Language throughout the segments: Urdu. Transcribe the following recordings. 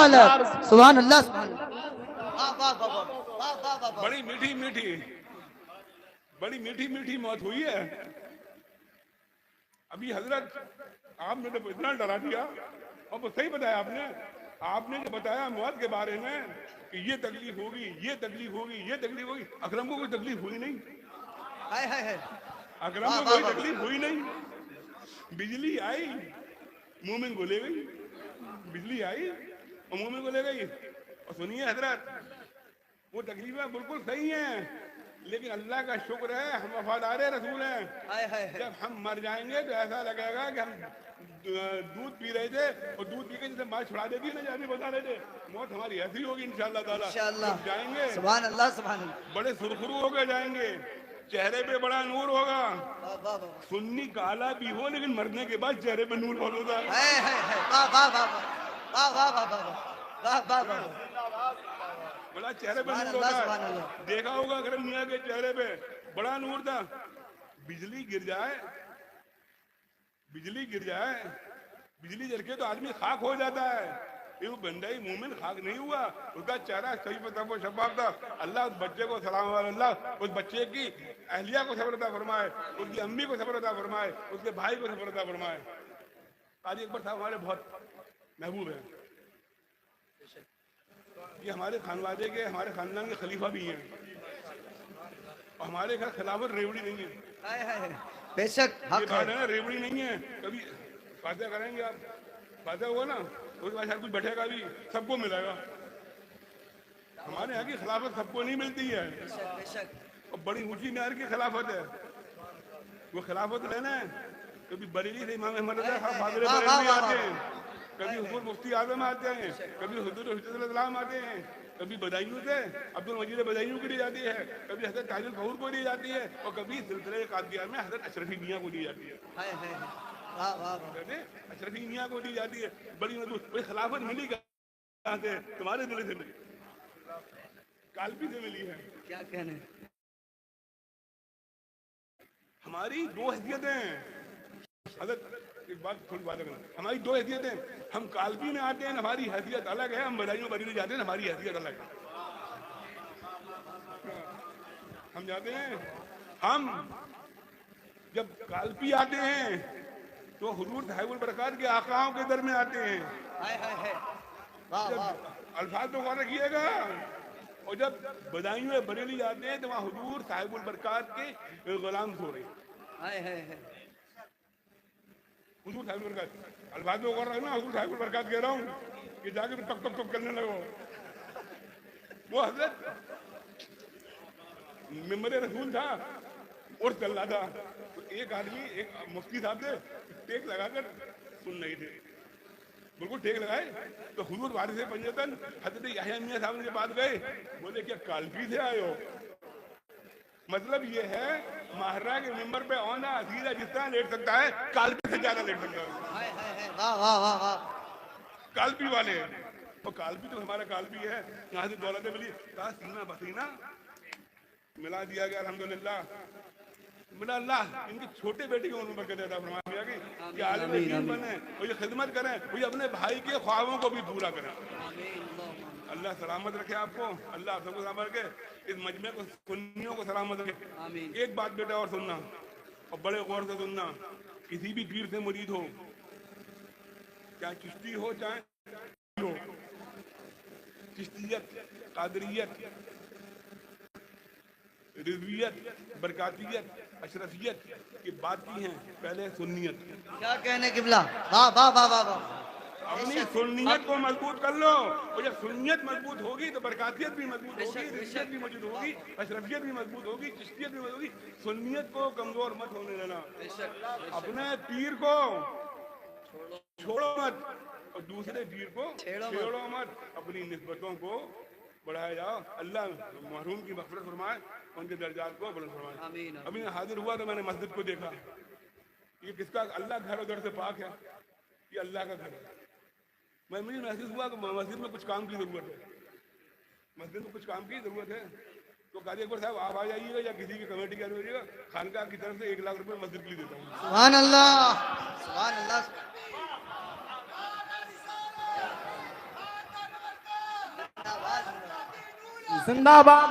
رسول سبحان اللہ سبحان اللہ۔ بڑی میٹھی میٹھی موت ہوئی ہے ابھی حضرت، آپ نے تو اتنا ڈرا دیا، اور وہ صحیح بتایا آپ نے جو بتایا موت کے بارے میں کہ یہ تکلیف ہوگی، یہ تکلیف ہوگی، یہ تکلیف ہوگی، اکرم کو کوئی تکلیف ہوئی نہیں، اکرم کو کوئی تکلیف ہوئی نہیں، بجلی آئی مومن کو لے گئی، بجلی آئی اور مومن کو لے گئی۔ اور سنیے حضرت، وہ تکلیفیں بالکل صحیح ہیں، لیکن اللہ کا شکر ہے ہم وفادار رسول ہیں۔ جب ہم مر جائیں گے تو ایسا لگے گا کہ ہم دودھ پی رہے تھے اور دودھ پی کے جیسے ماں چھڑا دیتی ہے نا، جانے بتا رہے تھے، موت ہماری ایسی ہوگی انشاءاللہ تعالیٰ۔ جب جائیں گے سبحان اللہ سبحان اللہ۔ بڑے سرخرو ہو کے جائیں گے، چہرے پہ بڑا نور ہوگا، سنی کالا بھی ہو لیکن مرنے کے بعد چہرے پہ نور بہت ہوتا ہے۔ بڑا چہرے پہ نور ہوتا ہے، دیکھا ہوگا اکرم میاں کے چہرے پہ بڑا نور تھا۔ بجلی گر جائے، بجلی جل کے تو آدمی خاک ہو جاتا ہے، یہ وہ بندہ مومن خاک نہیں ہوا، اس کا چہرہ صحیح پتہ وہ شفاف تھا۔ اللہ اس بچے کو سلام علیہ، اللہ اس بچے کی اہلیہ کو صبر عطا فرمائے، اس کی امی کو صبر عطا فرمائے، اس کے بھائی کو صبر عطا فرمائے۔ قاضی اکبر صاحب ہمارے بہت محبوب ہیں، یہ ہمارے خانوادے کے، ہمارے خاندان کے خلیفہ بھی ہیں، اور ہمارے گھر خلافت ریوڑی نہیں ہے، بے شک یہ بات ہے نا، ریوڑی نہیں ہے۔ کبھی فاتحہ کریں گے آپ، فاتحہ ہوا نا اس کے بعد کوئی بیٹھے گا بھی، سب کو ملے گا۔ ہمارے یہاں کی خلافت سب کو نہیں ملتی ہے، اور بڑی اونچی معیار کی خلافت ہے، وہ خلافت لینا ہے۔ کبھی بریلی سے امام احمد رضا صاحب فاضل بریلوی آتے ہیں، کبھی حضور مفتی اعظم آتے ہیں، کبھی حضور حجت الاسلام آتے ہیں، کبھی بدایوں سے عبد المجید بدایوں کو دی جاتی ہے، کبھی حضرت تاج الفہور کو دی جاتی ہے، اور کبھی سلسلہ قادریہ میں حضرت اشرفی میاں کو دی جاتی ہے، اشرفی میاں کو دی جاتی ہے۔ بڑی مضبوط کوئی خلافت ملی کہاں سے؟ تمہارے دل سے ملی، کالپی سے ملی ہے۔ کیا کہنے، ہماری دو حیثیتیں ہیں حضرت، ایک بات تھوڑی بات کریں، ہماری دو حیثیتیں، ہم کالپی میں آتے ہیں ہماری حیثیت الگ ہے، ہم بدایوں بریلی جاتے ہیں ہماری حیثیت الگ ہے۔ ہم جاتے ہیں، ہم جب کالپی آتے ہیں تو حضور صاحب البرکات کے آقاؤں کے در میں آتے ہیں، جب الفاظ تو غور رکھیے گا، اور جب بدایوں بریلی جاتے ہیں تو وہاں حضور صاحب البرکات کے غلام سو رہے ہیں، حضور صاحب البرکات، الفاظ تو غور رکھنا، حضور صاحب البرکات کہہ رہا ہوں کہ جا کے ٹک ٹک ٹک کرنے لگو۔ وہ حضرت ممبر رسول تھا اور چل رہا تھا، تو ایک آدمی، ایک مفتی صاحب تھے، ٹیک لگا کر سن رہے تھے، بالکل ٹیک لگائے تو حضور وارث پنجتن حضرت یحییٰ میاں صاحب کے پاس گئے، بولے کیا کالپی سے آئے ہو؟ مطلب یہ ہے ماہرہ کے ممبر پہ اونا عزیزہ جس طرح لیٹ سکتا ہے، کالپی سے زیادہ لیٹ سکتا ہے، کالپی والے ہیں، اور کالپی تو ہمارا کالپی ہے، یہاں سے دولت ملی، کہا سینہ بسینہ ملا دیا گیا الحمدللہ۔ ملا اللہ ان کی چھوٹے بیٹی کو برکت عطا فرمائے گی کہ عالم دین بنیں، وہ یہ خدمت کریں، وہ اپنے بھائی کے خواہوں کو بھی پورا کریں۔ اللہ سلامت رکھے آپ کو، اللہ آپ سب کو سلامت رکھے، اس مجمع کو سنیوں کو سلامت رکھے۔ ایک بات بیٹا اور سننا، اور بڑے غور سے سننا، کسی بھی پیر سے مرید ہو، چاہے چشتی ہو چاہے ہو، چشتیت، قادریت، رضویت، برکاتیت، اشرفیت کی بات کی ہیں، پہلے سنیت، کیا کہنے قبلہ، واہ واہ واہ واہ واہ، اپنی سنیت کو مضبوط کر لو، اور جب سنیت مضبوط ہوگی تو برکاتیت بھی مضبوط ہوگی، رضویت بھی مضبوط ہوگی، اشرفیت بھی مضبوط ہوگی، چشتیت بھی مضبوط ہوگی۔ سنیت کو کمزور مت ہونے دینا، اپنے پیر کو چھوڑو مت، اور دوسرے پیر کو چھیڑو مت، اپنی نسبتوں کو بڑھایا جاؤ، اللہ محروم کی مغفرت فرمائے، ان کے درجات کو بلند فرمائے۔ ابھی میں حاضر ہوا تو میں نے مسجد کو دیکھا، یہ کس کا؟ اللہ گھر ادھر سے پاک ہے، یہ اللہ کا گھر ہے۔ مجھے محسوس ہوا کہ مسجد میں کچھ کام کی ضرورت ہے، مسجد میں کچھ کام کی ضرورت ہے، تو قاضی اکبر صاحب آپ آ جائیے گا یا کسی کی کمیٹی کا ہوئیے گا، خانقاہ کی طرف سے 1 لاکھ روپے مسجد کے لیے دیتا ہوں۔ سبحان اللہ سبحان اللہ۔ زندہ باد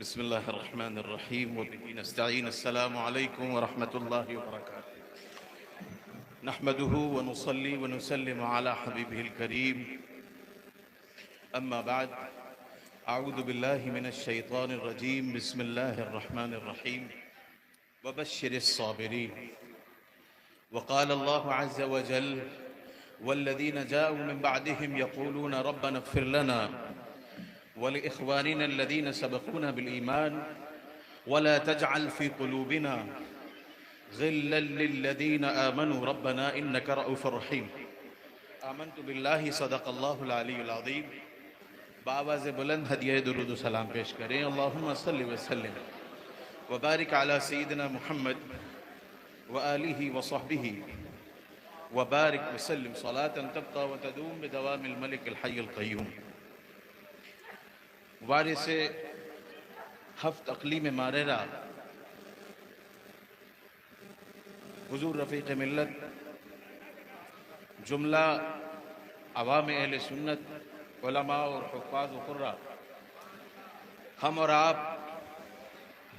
بسم الله الرحمن الرحيم وبه نستعين. السلام عليكم ورحمة الله وبركاته. نحمده ونصلي ونسلم على حبيبه الكريم. أما بعد، أعوذ بالله من الشيطان الرجيم. بسم الله الرحمن الرحيم. وبشر الصابرين. وقال الله عز وجل: والذين جاءوا من بعدهم يقولون ربنا اغفر لنا ولإخواننا الذين سبقونا بالإيمان ولا تجعل في قلوبنا غلا للذين آمنوا ربنا إنك رؤوف رحيم. آمنت بالله. صدق الله العلی العظیم. بآواز بلند ہدیہ درود و سلام پیش کریں. اللہم صلی وسلم وبارک علی سیدنا محمد وآلہ وصحبہ وبارک وسلم صلاة تبقى وتدوم بدوام الملك الحي القيوم. وارث ہفت اقلیم ماررہ حضور رفیق ملت، جملہ عوام اہل سنت، علماء اور حفاظ و قراء، ہم اور آپ